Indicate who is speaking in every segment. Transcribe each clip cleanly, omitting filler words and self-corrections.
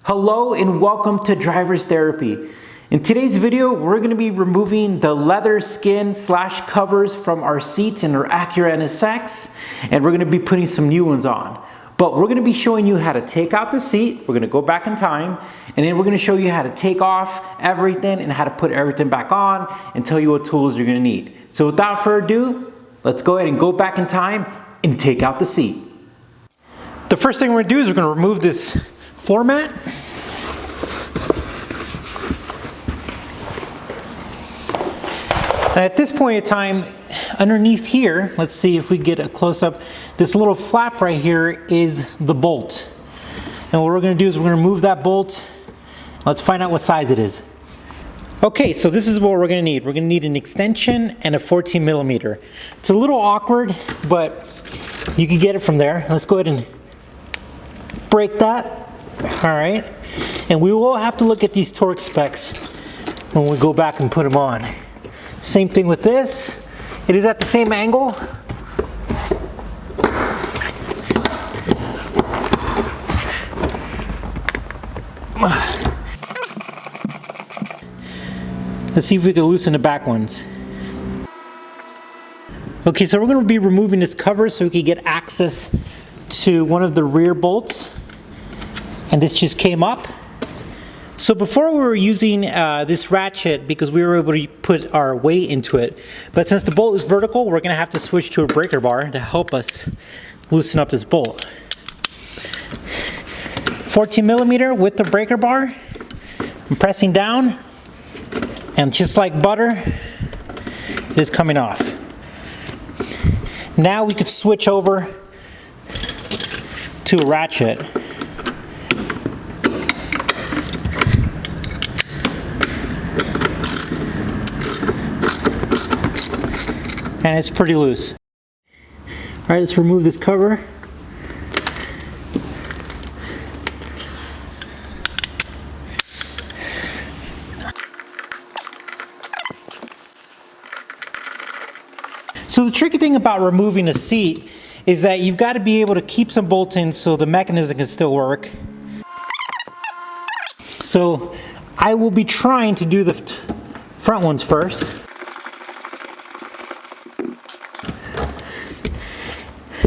Speaker 1: Hello and welcome to Driver's Therapy. In today's video, we're going to be removing the leather skin / covers from our seats in our Acura NSX, and we're going to be putting some new ones on. But we're going to be showing you how to take out the seat, we're going to go back in time, and then we're going to show you how to take off everything and how to put everything back on and tell you what tools you're going to need. So without further ado, let's go ahead and go back in time and take out the seat. The first thing we're going to do is we're going to remove this floor mat. And at this point in time, underneath here, let's see if we get a close-up, this little flap right here is the bolt. And what we're going to do is we're going to remove that bolt. Let's find out what size it is. Okay, so this is what we're going to need. We're going to need an extension and a 14 millimeter. It's a little awkward, but you can get it from there. Let's go ahead and break that. All right, and we will have to look at these torque specs when we go back and put them on. Same thing with this. It is at the same angle. Let's see if we can loosen the back ones. Okay, so we're going to be removing this cover so we can get access to one of the rear bolts. And this just came up. So before we were using this ratchet because we were able to put our weight into it, but since the bolt is vertical, we're going to have to switch to a breaker bar to help us loosen up this bolt. 14 millimeter with the breaker bar. I'm pressing down, and just like butter, it is coming off. Now we could switch over to a ratchet. And it's pretty loose. All right, let's remove this cover. So the tricky thing about removing a seat is that you've got to be able to keep some bolts in so the mechanism can still work. So I will be trying to do the front ones first.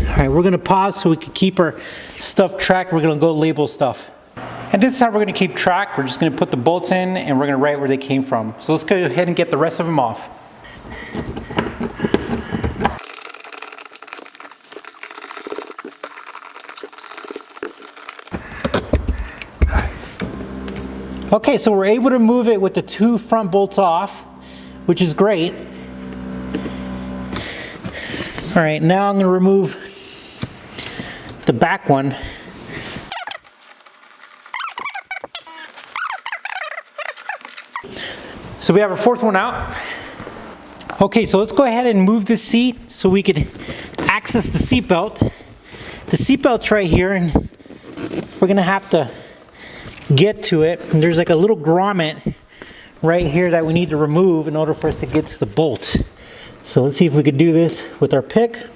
Speaker 1: All right, we're going to pause so we can keep our stuff tracked. We're going to go label stuff. And this is how we're going to keep track. We're just going to put the bolts in and we're going to write where they came from. So let's go ahead and get the rest of them off. Okay, so we're able to move it with the two front bolts off, which is great. All right, now I'm going to remove the back one. So we have our fourth one out. Okay, so let's go ahead and move this seat so we can access the seat belt. The seat belt's right here, and we're going to have to get to it. And there's like a little grommet right here that we need to remove in order for us to get to the bolt. So let's see if we could do this with our pick.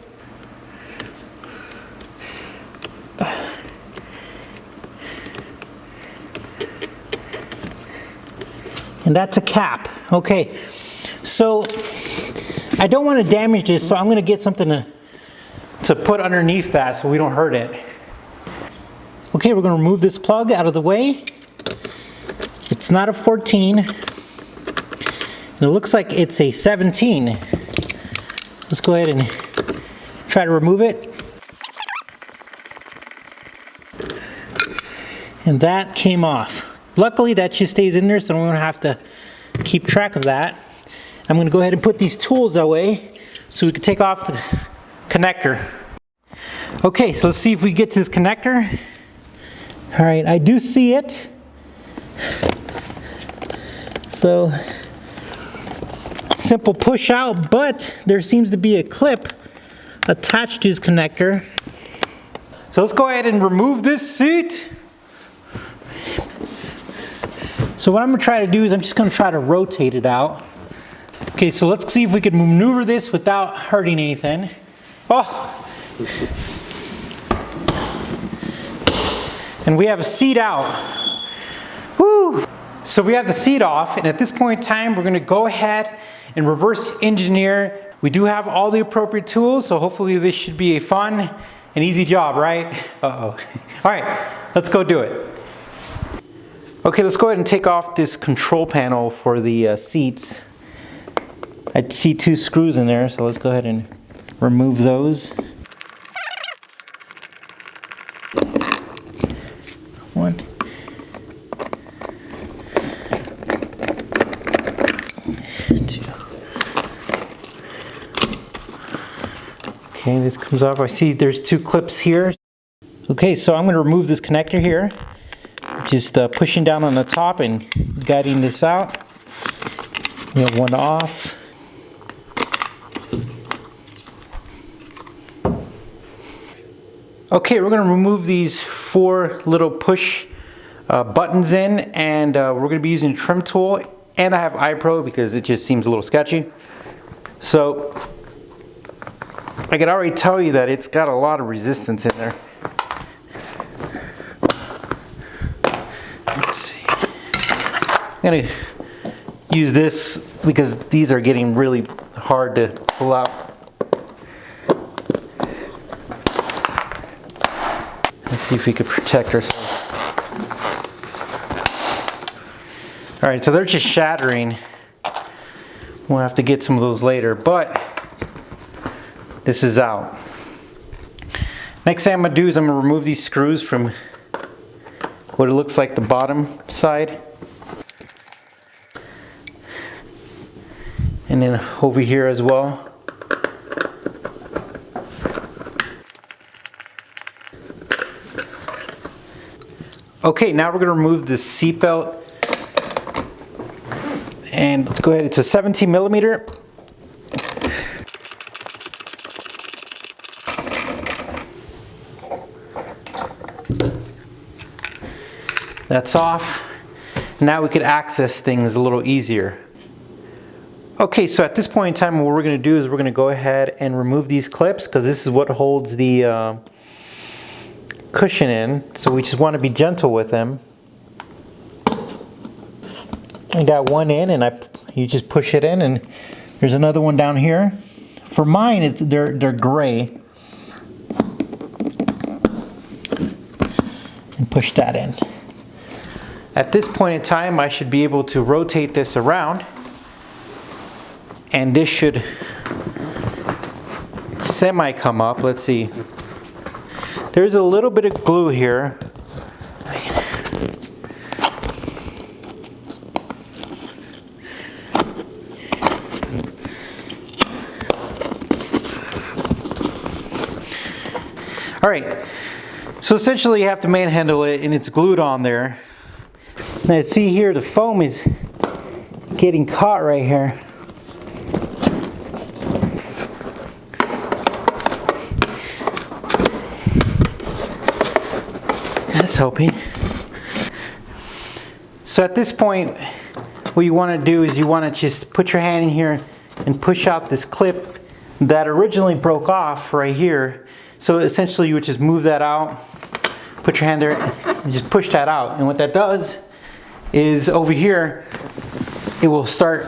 Speaker 1: And that's a cap. Okay, so I don't want to damage this, so I'm going to get something to put underneath that so we don't hurt it. Okay, we're going to remove this plug out of the way. It's not a 14. And it looks like it's a 17. Let's go ahead and try to remove it. And that came off. Luckily that just stays in there so we don't have to keep track of that. I'm going to go ahead and put these tools away so we can take off the connector. Okay, so let's see if we get to this connector. All right, I do see it. So simple push out, but there seems to be a clip attached to this connector. So let's go ahead and remove this seat. So what I'm going to try to do is I'm just going to try to rotate it out. Okay, so let's see if we can maneuver this without hurting anything. Oh! And we have a seat out. Woo! So we have the seat off, and at this point in time, we're gonna go ahead and reverse engineer. We do have all the appropriate tools, so hopefully this should be a fun and easy job, right? Uh-oh. All right, let's go do it. Okay, let's go ahead and take off this control panel for the seats. I see 2 screws in there, so let's go ahead and remove those. 1. 2. Okay, this comes off. I see there's 2 clips here. Okay, so I'm going to remove this connector here. Just pushing down on the top and guiding this out. We have one off. Okay, we're going to remove these 4 little push buttons in, and we're going to be using a trim tool, and I have iPro because it just seems a little sketchy. So I can already tell you that it's got a lot of resistance in there. Let's see. I'm going to use this because these are getting really hard to pull out. Let's see if we could protect ourselves. All right, so they're just shattering. We'll have to get some of those later, but this is out. Next thing I'm gonna do is I'm gonna remove these screws from what it looks like the bottom side. And then over here as well. Okay, now we're going to remove the seat belt, and let's go ahead. It's a 17 millimeter. That's off. Now we could access things a little easier. Okay, so at this point in time, what we're going to do is we're going to go ahead and remove these clips because this is what holds the cushion in, so we just want to be gentle with them. I got one in, and you just push it in, and there's another one down here. For mine, they're gray, and push that in. At this point in time, I should be able to rotate this around, and this should semi come up. Let's see. There's a little bit of glue here. All right, so essentially you have to manhandle it, and it's glued on there. Now see here, the foam is getting caught right here. That's helping. So at this point, what you want to do is you want to just put your hand in here and push out this clip that originally broke off right here. So essentially you would just move that out, put your hand there and just push that out. And what that does is over here, it will start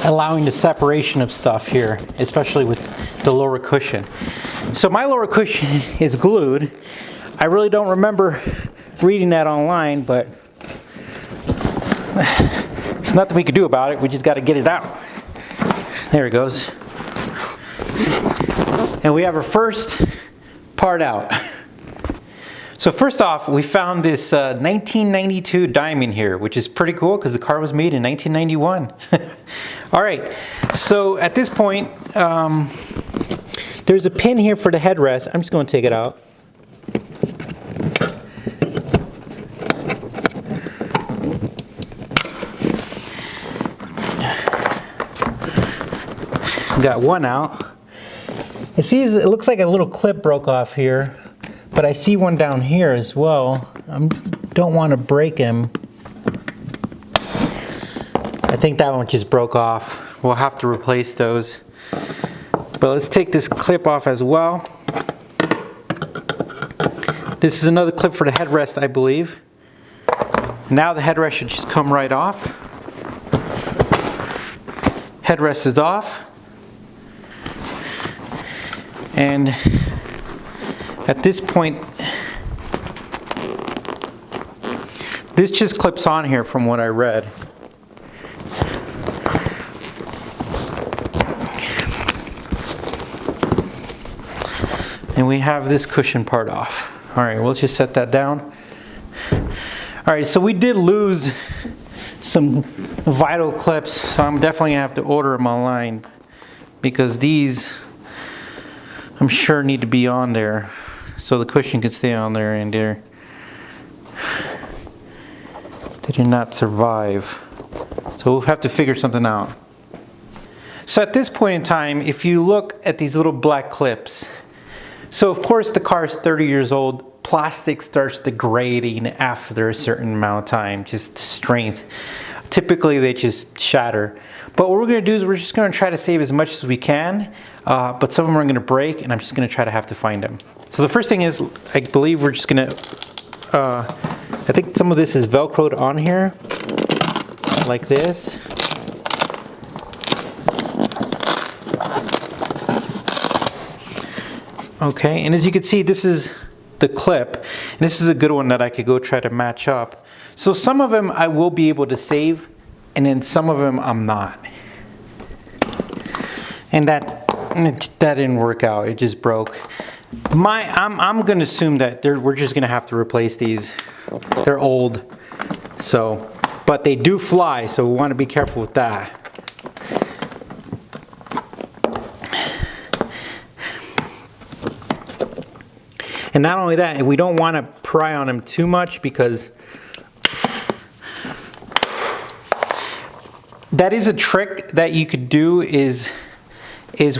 Speaker 1: allowing the separation of stuff here, especially with the lower cushion. So my lower cushion is glued. I really don't remember reading that online, but there's nothing we can do about it. We just got to get it out. There it goes. And we have our first part out. So first off, we found this 1992 diamond here, which is pretty cool because the car was made in 1991. All right, so at this point, there's a pin here for the headrest. I'm just going to take it out. Got one out. It looks like a little clip broke off here, but I see one down here as well. I don't want to break him. I think that one just broke off. We'll have to replace those. But let's take this clip off as well. This is another clip for the headrest, I believe. Now the headrest should just come right off. Headrest is off. And at this point, this just clips on here from what I read. And we have this cushion part off. All right, we'll just set that down. All right, so we did lose some vital clips, so I'm definitely gonna have to order them online because these, I'm sure, need to be on there so the cushion can stay on there, and they did not survive. So we'll have to figure something out. So at this point in time, if you look at these little black clips, so of course the car is 30 years old, plastic starts degrading after a certain amount of time, just strength. Typically they just shatter. But what we're gonna do is we're just gonna try to save as much as we can, but some of them are gonna break and I'm just gonna try to have to find them. So the first thing is, I believe we're just gonna, I think some of this is Velcroed on here, like this. Okay, and as you can see, this is the clip, and this is a good one that I could go try to match up. So some of them I will be able to save, and then some of them I'm not. And that didn't work out, it just broke. I'm gonna assume that we're just gonna have to replace these. They're old, so, but they do fly, so we wanna be careful with that. And not only that, we don't want to pry on them too much because that is a trick that you could do is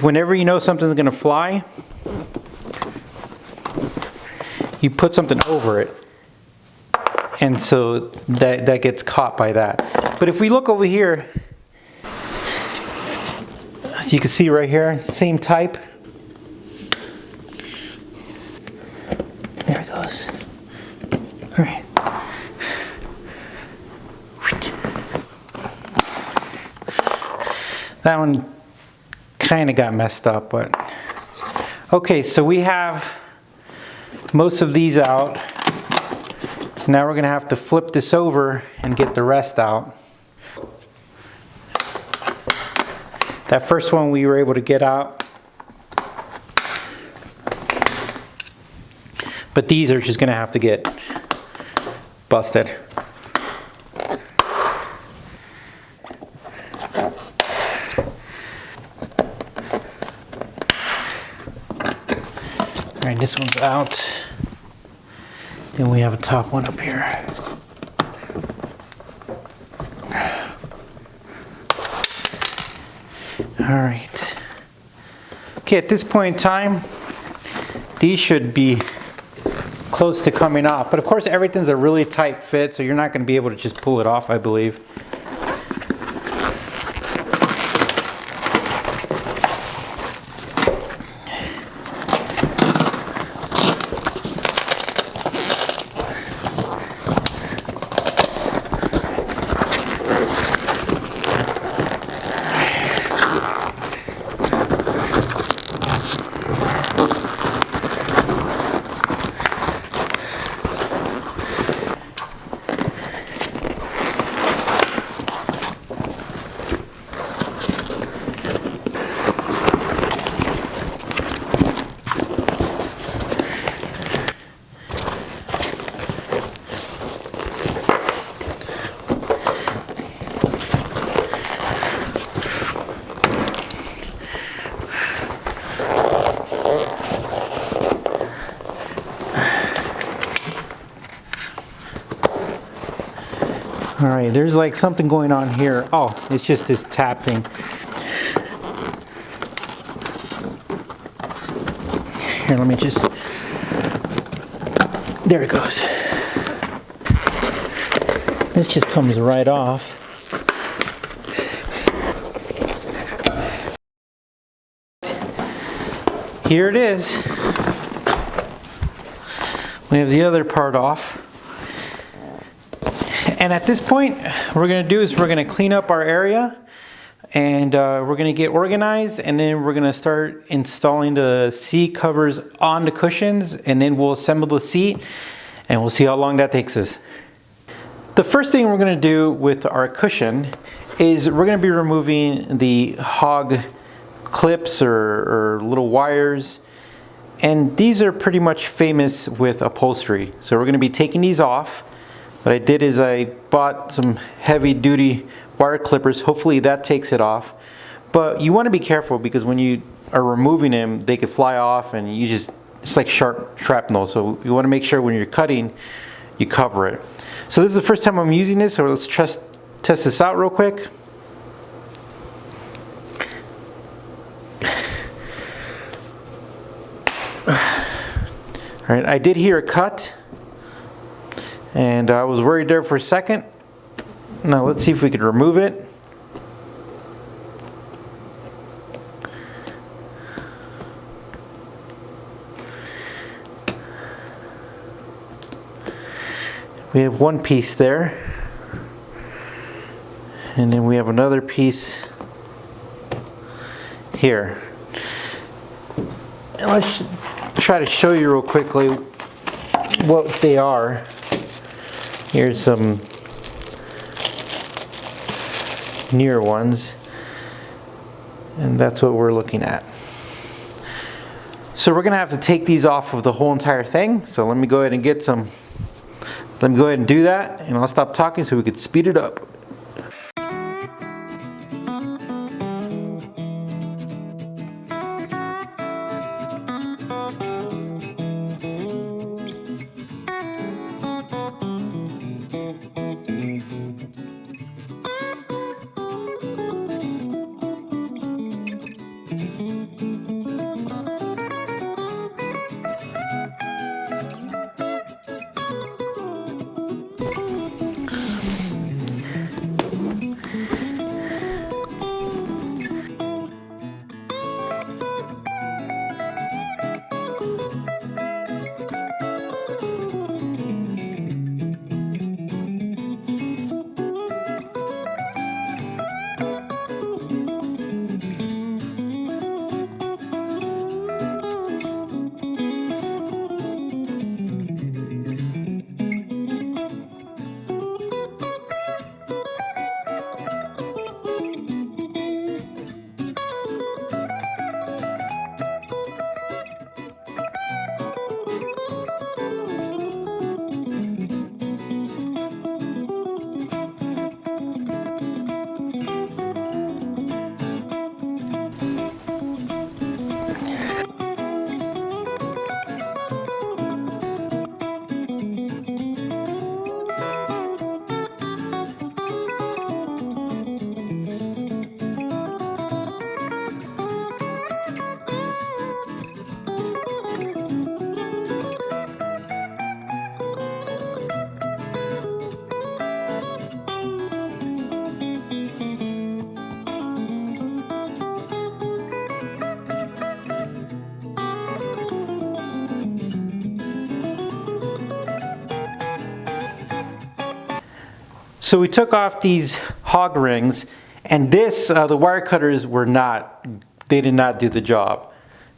Speaker 1: whenever you know something's going to fly, you put something over it. And so that gets caught by that. But if we look over here, as you can see right here, same type. There it goes. All right. That one kind of got messed up, but okay, so we have most of these out. Now we're gonna have to flip this over and get the rest out. That first one we were able to get out. But these are just gonna have to get busted. All right, this one's out. Then we have a top one up here. All right. Okay, at this point in time, these should be close to coming off. But of course, everything's a really tight fit, so you're not going to be able to just pull it off, I believe. All right, there's like something going on here. Oh, it's just this tapping. Here, let me just, there it goes. This just comes right off. Here it is. We have the other part off. And at this point, what we're gonna do is we're gonna clean up our area, and we're gonna get organized, and then we're gonna start installing the seat covers on the cushions, and then we'll assemble the seat, and we'll see how long that takes us. The first thing we're gonna do with our cushion is we're gonna be removing the hog clips or little wires, and these are pretty much famous with upholstery. So we're gonna be taking these off. What I did is I bought some heavy duty wire clippers. Hopefully that takes it off. But you wanna be careful because when you are removing them, they could fly off and it's like sharp shrapnel. So you wanna make sure when you're cutting, you cover it. So this is the first time I'm using this, so let's test this out real quick. All right, I did hear a cut, and I was worried there for a second. Now let's see if we can remove it. We have one piece there, and then we have another piece here. And let's try to show you real quickly what they are. Here's some near ones, and that's what we're looking at. So we're gonna have to take these off of the whole entire thing. So let me go ahead and get some. Let me go ahead and do that, and I'll stop talking so we could speed it up. So we took off these hog rings, and the wire cutters they did not do the job.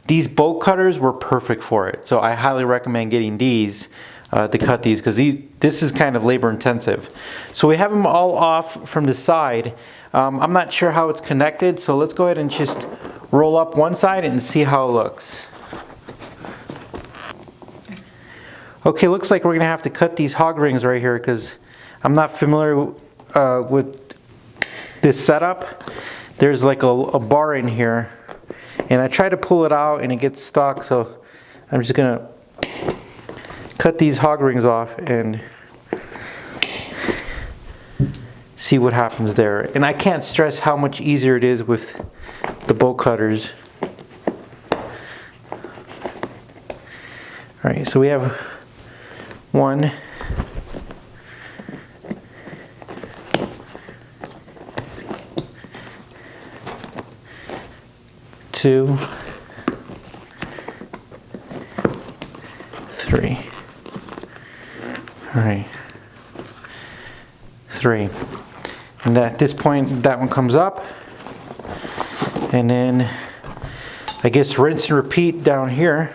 Speaker 1: These bolt cutters were perfect for it. So I highly recommend getting these to cut these, because this is kind of labor intensive. So we have them all off from the side. I'm not sure how it's connected, so let's go ahead and just roll up one side and see how it looks. Okay, looks like we're gonna have to cut these hog rings right here, because I'm not familiar with this setup. There's like a bar in here, and I try to pull it out and it gets stuck, so I'm just gonna cut these hog rings off and see what happens there. And I can't stress how much easier it is with the bolt cutters. All right, so we have one, two, three. All right. 3. And at this point, that one comes up. And then I guess rinse and repeat down here.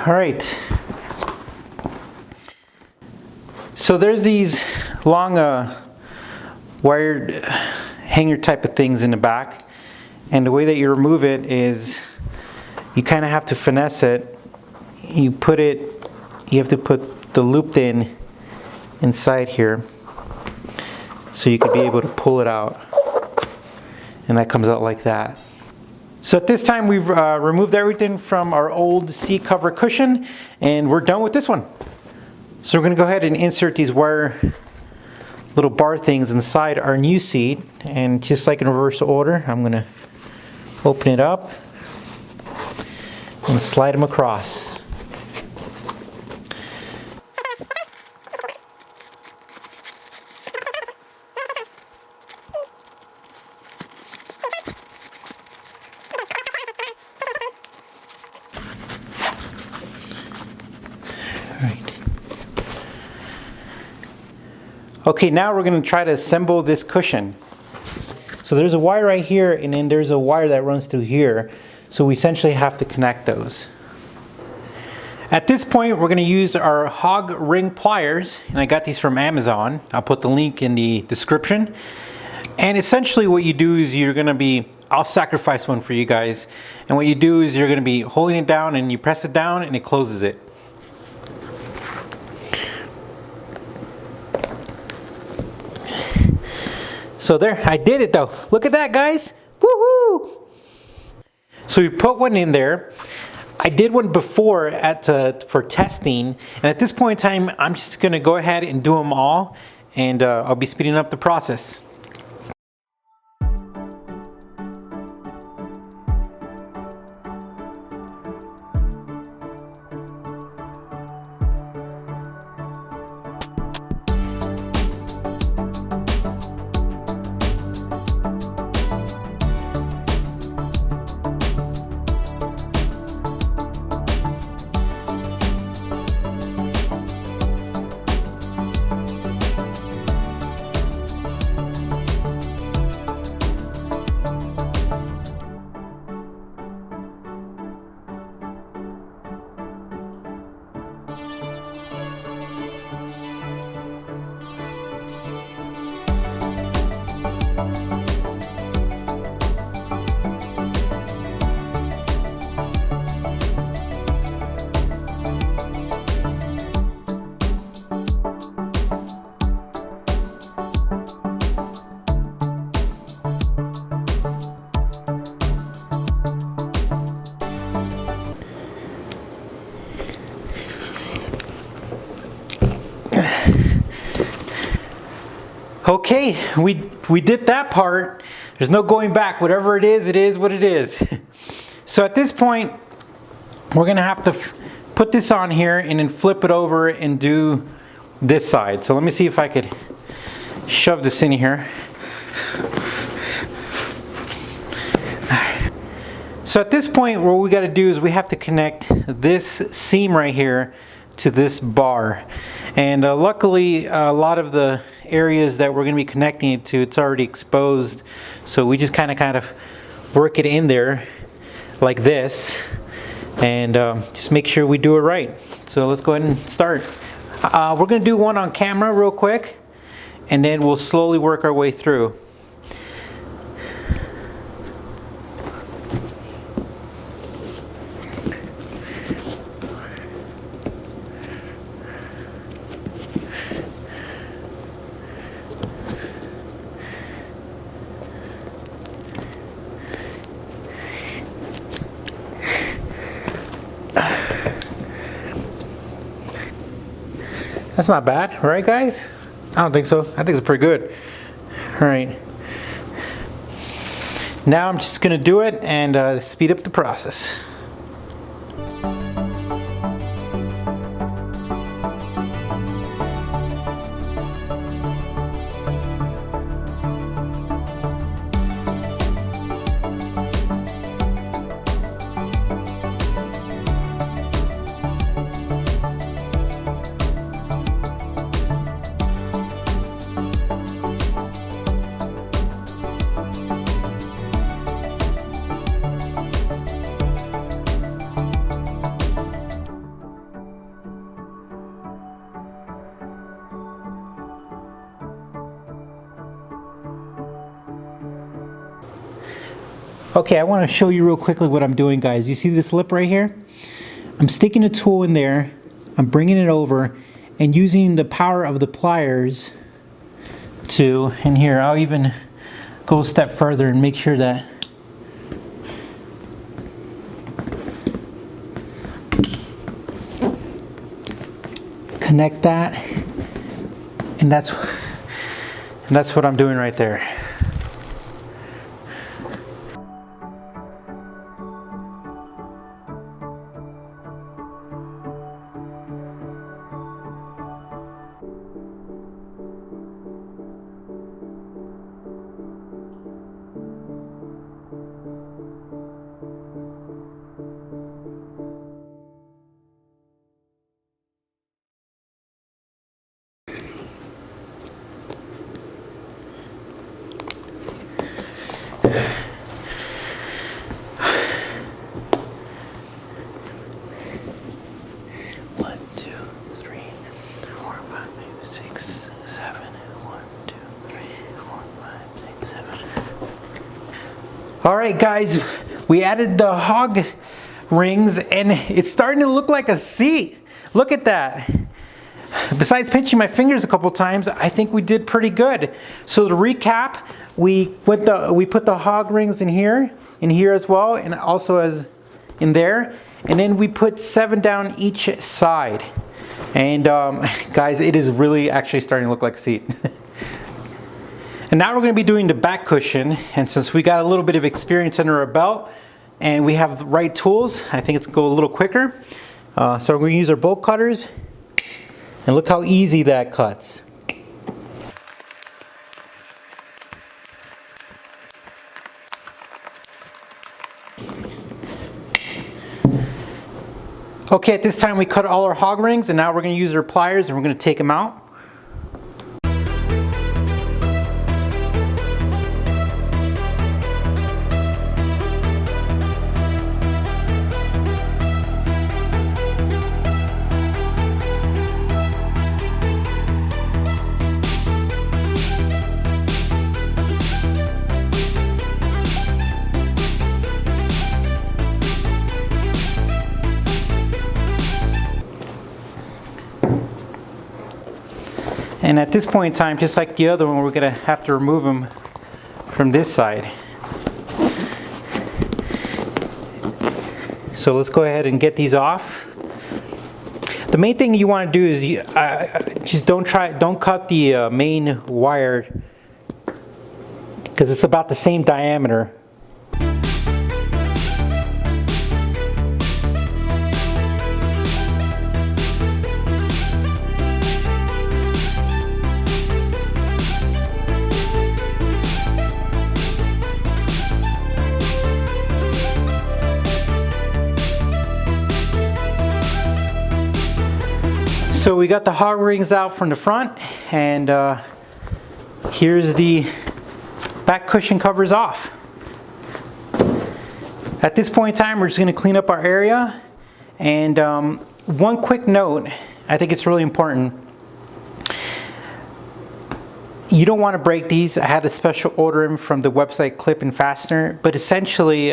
Speaker 1: All right, so there's these long wired hanger type of things in the back, and the way that you remove it is you kind of have to finesse it. You have to put the loop in inside here so you could be able to pull it out, and that comes out like that. So at this time we've removed everything from our old seat cover cushion, and we're done with this one. So we're going to go ahead and insert these wire little bar things inside our new seat, and just like in reverse order, I'm going to open it up and slide them across. Okay, now we're going to try to assemble this cushion. So there's a wire right here, and then there's a wire that runs through here. So we essentially have to connect those. At this point, we're going to use our hog ring pliers, and I got these from Amazon. I'll put the link in the description. And essentially what you do is I'll sacrifice one for you guys. And what you do is you're going to be holding it down, and you press it down and it closes it. So there, I did it though. Look at that, guys. Woohoo! So we put one in there. I did one before for testing, and at this point in time, I'm just gonna go ahead and do them all, and I'll be speeding up the process. Okay, we did that part. There's no going back. Whatever it is what it is. So at this point, we're gonna have to put this on here and then flip it over and do this side. So let me see if I could shove this in here. So at this point, what we got to do is we have to connect this seam right here to this bar. And luckily, a lot of the areas that we're going to be connecting it to, it's already exposed. So we just kind of work it in there like this, and just make sure we do it right. So let's go ahead and start. We're going to do one on camera real quick, and then we'll slowly work our way through. That's not bad, right guys? I don't think so. I think it's pretty good. All right. Now I'm just gonna do it and speed up the process. Okay, I want to show you real quickly what I'm doing, guys. You see this lip right here? I'm sticking a tool in there, I'm bringing it over, and using the power of the pliers to, and here, I'll even go a step further and make sure that connect that, and that's what I'm doing right there. All right, guys, we added the hog rings and it's starting to look like a seat. Look at that. Besides pinching my fingers a couple times, I think we did pretty good. So to recap, we put the hog rings in here as well, and also as in there, and then we put 7 down each side. And guys, it is really actually starting to look like a seat. And now we're going to be doing the back cushion, and since we got a little bit of experience under our belt and we have the right tools, I think it's going to go a little quicker. So we're going to use our bolt cutters, and look how easy that cuts. Okay, at this time we cut all our hog rings, and now we're going to use our pliers and we're going to take them out. And at this point in time, just like the other one, we're going to have to remove them from this side. So let's go ahead and get these off. The main thing you want to do is just don't cut the main wire, because it's about the same diameter. So we got the hog rings out from the front, and here's the back cushion covers off. At this point in time, we're just going to clean up our area. And one quick note, I think it's really important. You don't want to break these. I had a special order in from the website Clip and Fastner, but essentially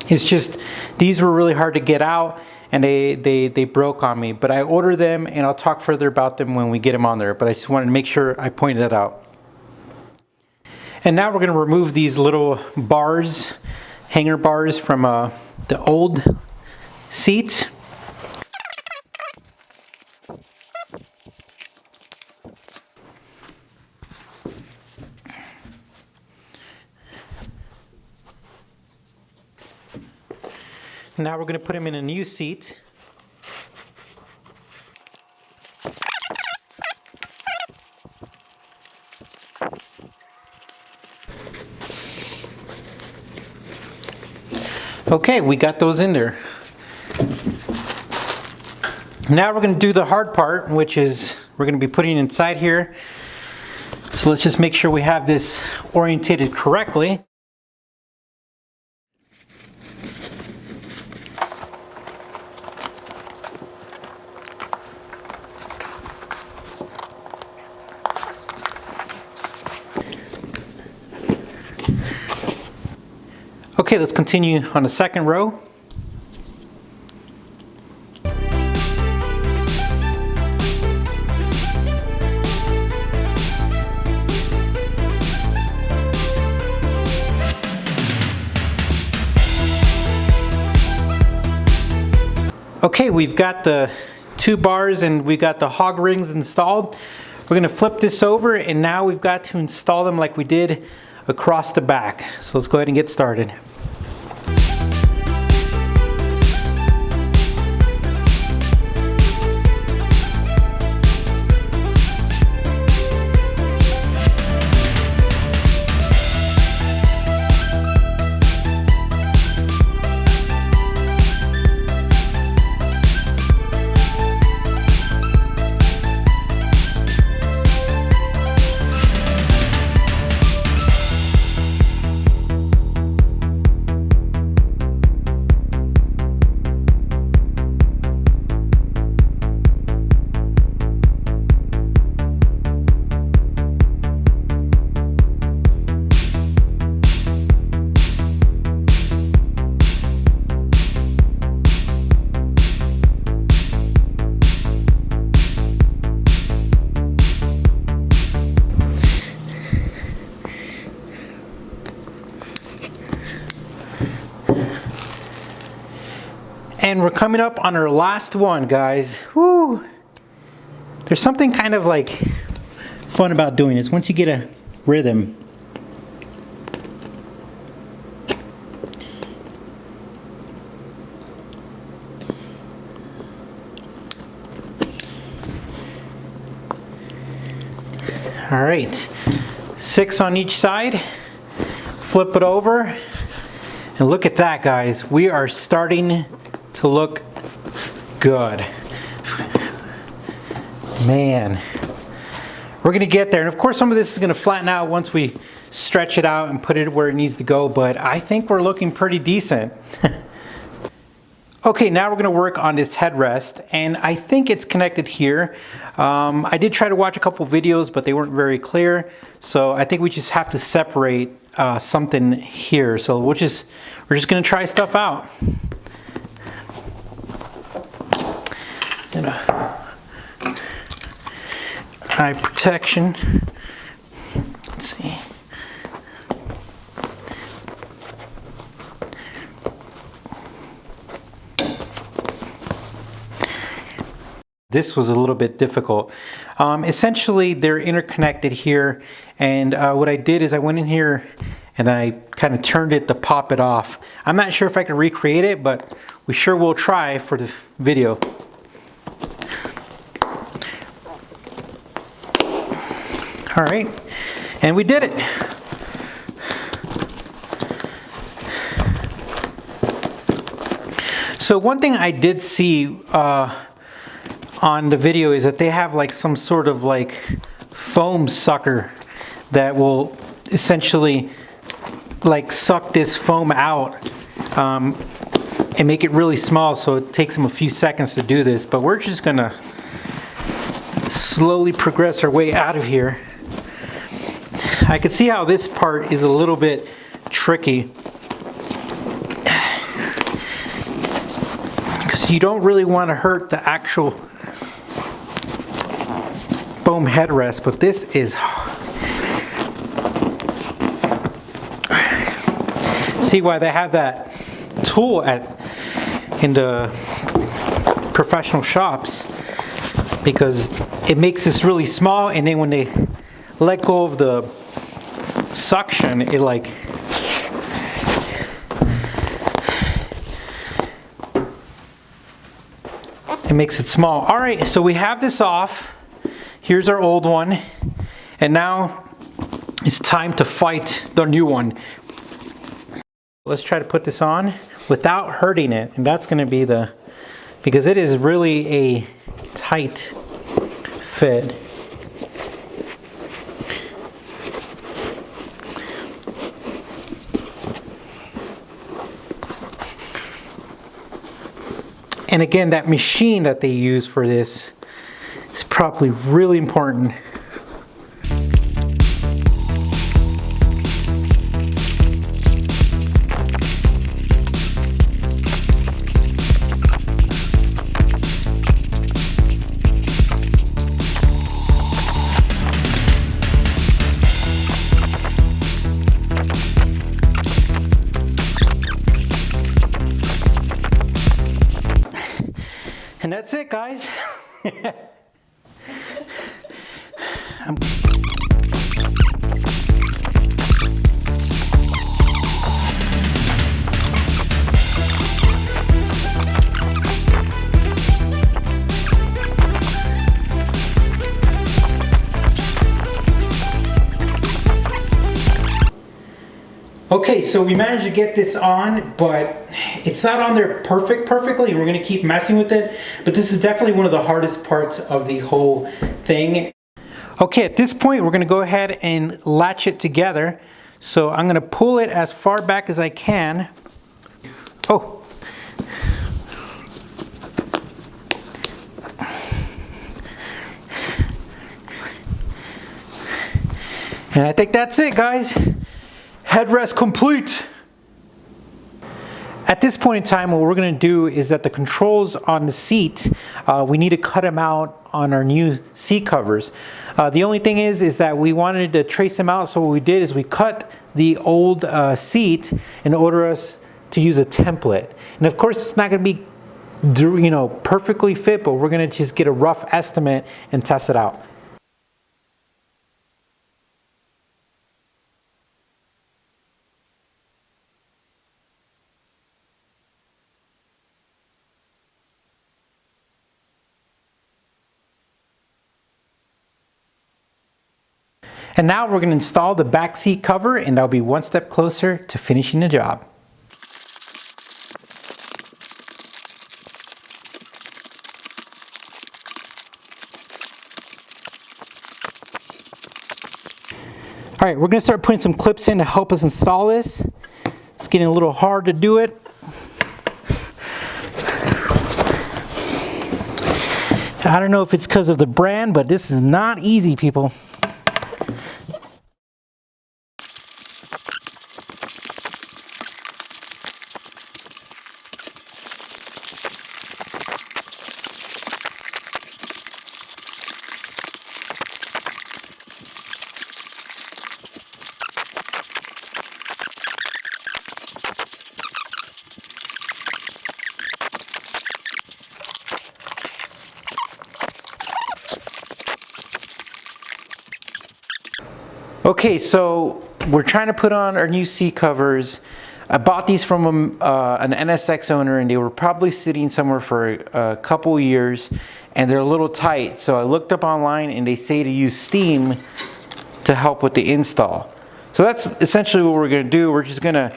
Speaker 1: it's just these were really hard to get out, and they broke on me. But I ordered them, and I'll talk further about them when we get them on there. But I just wanted to make sure I pointed that out. And now we're going to remove these little bars, hanger bars from the old seat. Now we're going to put him in a new seat. Okay, we got those in there. Now we're going to do the hard part, which is we're going to be putting inside here. So let's just make sure we have this orientated correctly. Okay, let's continue on the second row. Okay, we've got the 2 bars and we've got the hog rings installed. We're going to flip this over and now we've got to install them like we did across the back. So let's go ahead and get started. And we're coming up on our last one, guys. Woo! There's something kind of like fun about doing this once you get a rhythm. All right, 6 on each side. Flip it over. And look at that, guys. We are starting to look good. Man, we're gonna get there. And of course some of this is gonna flatten out once we stretch it out and put it where it needs to go, but I think we're looking pretty decent. Okay, now we're gonna work on this headrest, and I think it's connected here. I did try to watch a couple videos, but they weren't very clear, so I think we just have to separate something here. So we're just gonna try stuff out. Eye protection. Let's see. This was a little bit difficult. Essentially, they're interconnected here, and what I did is I went in here and I kind of turned it to pop it off. I'm not sure if I can recreate it, but we sure will try for the video. All right, and we did it. So one thing I did see on the video is that they have like some sort of like foam sucker that will essentially like suck this foam out and make it really small, so it takes them a few seconds to do this, but we're just gonna slowly progress our way out of here. I can see how this part is a little bit tricky because you don't really want to hurt the actual foam headrest, but this is see why they have that tool at in the professional shops, because it makes this really small, and then when they let go of the suction, it like it makes it small. All right, so we have this off. Here's our old one, and now it's time to fight the new one. Let's try to put this on without hurting it, and that's going to be the, because it is really a tight fit. And again, that machine that they use for this is probably really important. And that's it, guys. Okay, so we managed to get this on, but it's not on there perfectly. We're gonna keep messing with it, but this is definitely one of the hardest parts of the whole thing. Okay, at this point, we're gonna go ahead and latch it together. So I'm gonna pull it as far back as I can. Oh. And I think that's it, guys. Headrest complete. At this point in time, what we're going to do is that the controls on the seat, we need to cut them out on our new seat covers. The only thing is that we wanted to trace them out, so what we did is we cut the old seat in order us to use a template. And of course, it's not going to be, perfectly fit, but we're going to just get a rough estimate and test it out. And now we're going to install the back seat cover, and that'll be one step closer to finishing the job. All right, we're going to start putting some clips in to help us install this. It's getting a little hard to do it. I don't know if it's because of the brand, but this is not easy, people. Okay, so we're trying to put on our new seat covers. I bought these from an NSX owner, and they were probably sitting somewhere for a couple years, and they're a little tight. So I looked up online, and they say to use steam to help with the install. So that's essentially what we're going to do. We're just going to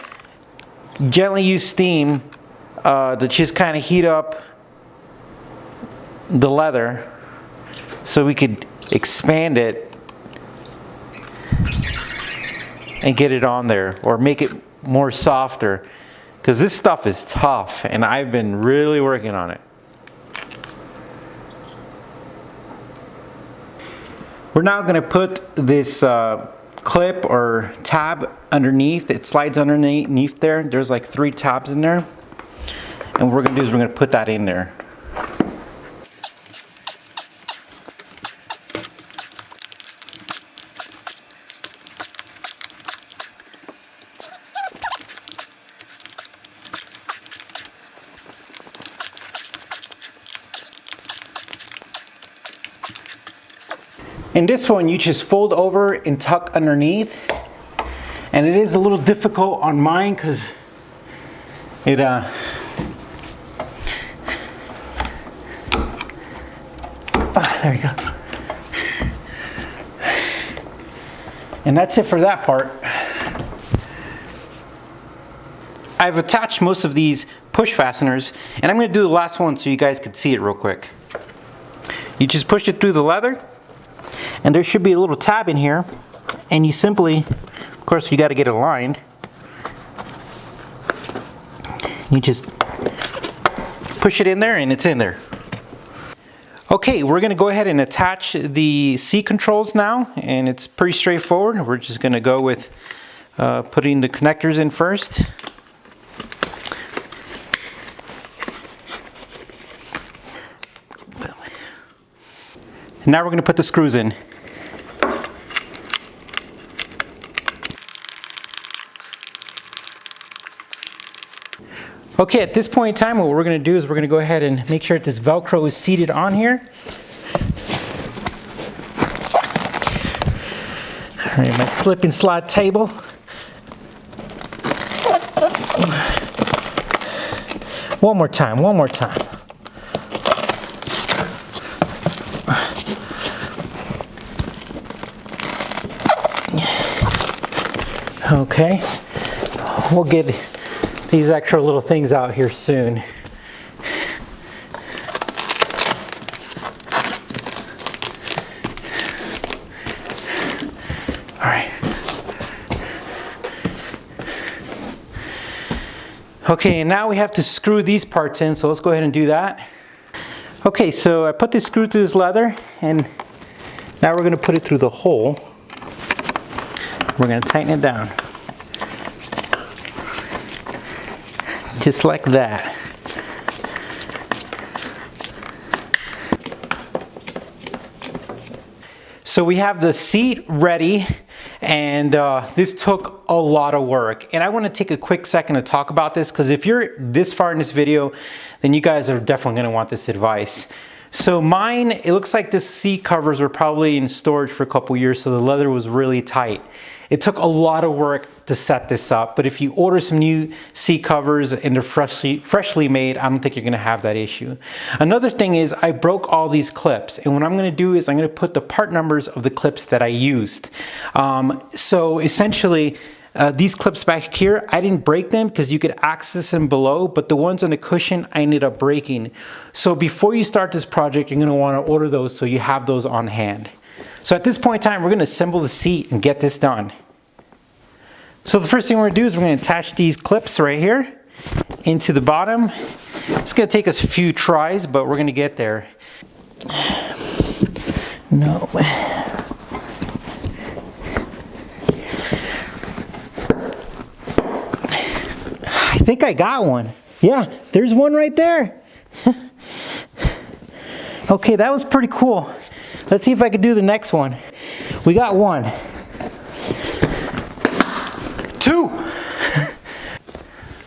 Speaker 1: gently use steam to just kind of heat up the leather so we could expand it and get it on there, or make it more softer, because this stuff is tough and I've been really working on it. We're now going to put this clip or tab underneath. It slides underneath there. There's like 3 tabs in there, and what we're going to do is we're going to put that in there. In this one, you just fold over and tuck underneath. And it is a little difficult on mine because it, oh, there you go. And that's it for that part. I've attached most of these push fasteners, and I'm going to do the last one so you guys can see it real quick. You just push it through the leather, and there should be a little tab in here, and you simply, of course, you got to get it aligned. You just push it in there, and it's in there. Okay, we're going to go ahead and attach the seat controls now, and it's pretty straightforward. We're just going to go with putting the connectors in first. And now we're going to put the screws in. Okay, at this point in time, what we're going to do is we're going to go ahead and make sure that this Velcro is seated on here. All right, my slip and slide table. One more time, one more time. Okay, we'll get these extra little things out here soon. All right. Okay, and now we have to screw these parts in, so let's go ahead and do that. Okay, so I put this screw through this leather, and now we're going to put it through the hole. We're going to tighten it down. Just like that. So we have the seat ready, and this took a lot of work. And I want to take a quick second to talk about this, because if you're this far in this video, then you guys are definitely going to want this advice. So mine, it looks like the seat covers were probably in storage for a couple years, so the leather was really tight. It took a lot of work to set this up, but if you order some new seat covers and they're freshly made, I don't think you're gonna have that issue. Another thing is I broke all these clips, and what I'm gonna do is I'm gonna put the part numbers of the clips that I used. So essentially, these clips back here, I didn't break them because you could access them below, but the ones on the cushion, I ended up breaking. So before you start this project, you're gonna wanna order those so you have those on hand. So at this point in time, we're gonna assemble the seat and get this done. So the first thing we're gonna do is we're gonna attach these clips right here into the bottom. It's gonna take us a few tries, but we're gonna get there. No. I think I got one. Yeah, there's one right there. Okay, that was pretty cool. Let's see if I can do the next one. We got one. Two.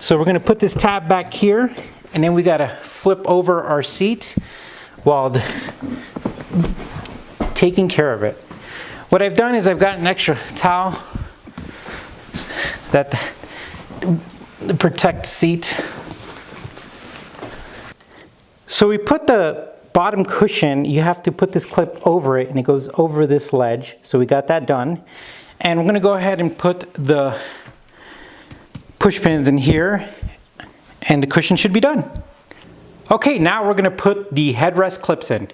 Speaker 1: So we're going to put this tab back here, and then we got to flip over our seat while taking care of it. What I've done is I've got an extra towel that protect the seat. So we put the bottom cushion, you have to put this clip over it, and it goes over this ledge. So we got that done. And we're going to go ahead and put the push pins in here, and the cushion should be done. Okay, now we're going to put the headrest clips in.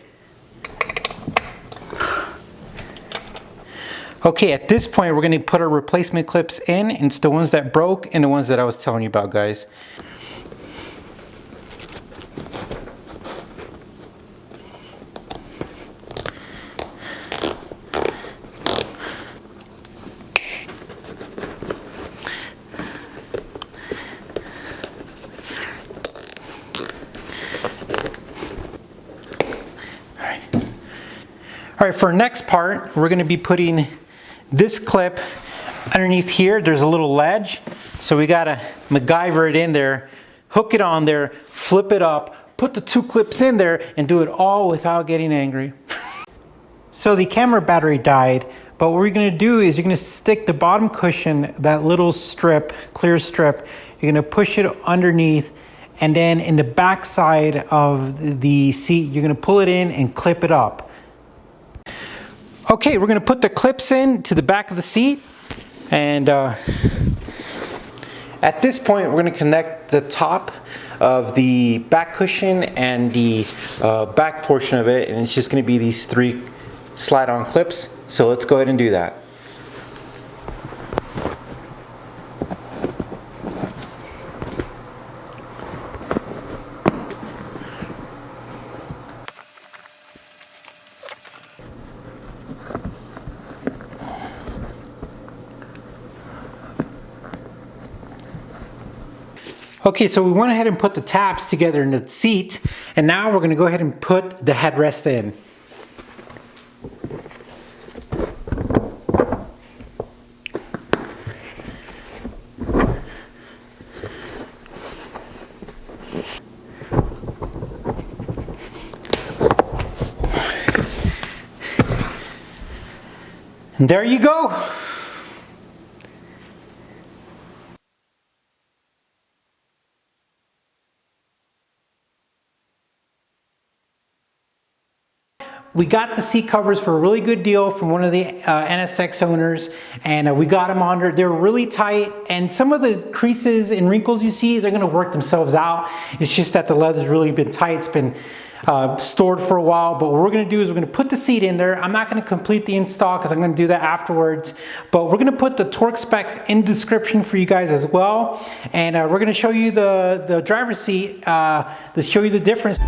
Speaker 1: Okay, at this point we're going to put our replacement clips in, and it's the ones that broke and the ones that I was telling you about, guys. All right, for our next part, we're going to be putting this clip underneath here. There's a little ledge, so we got to MacGyver it in there, hook it on there, flip it up, put the two clips in there, and do it all without getting angry. So the camera battery died, but what we're going to do is you're going to stick the bottom cushion, that little strip, clear strip, you're going to push it underneath, and then in the back side of the seat, you're going to pull it in and clip it up. Okay, we're going to put the clips in to the back of the seat, and at this point, we're going to connect the top of the back cushion and the back portion of it, and it's just going to be these 3 slide-on clips. So let's go ahead and do that. Okay, so we went ahead and put the tabs together in the seat, and now we're going to go ahead and put the headrest in. And there you go. We got the seat covers for a really good deal from one of the NSX owners, and we got them under. They're really tight, and some of the creases and wrinkles you see, they're going to work themselves out. It's just that the leather's really been tight. It's been stored for a while, but what we're going to do is we're going to put the seat in there. I'm not going to complete the install because I'm going to do that afterwards, but we're going to put the torque specs in the description for you guys as well, and we're going to show you the driver's seat to show you the difference.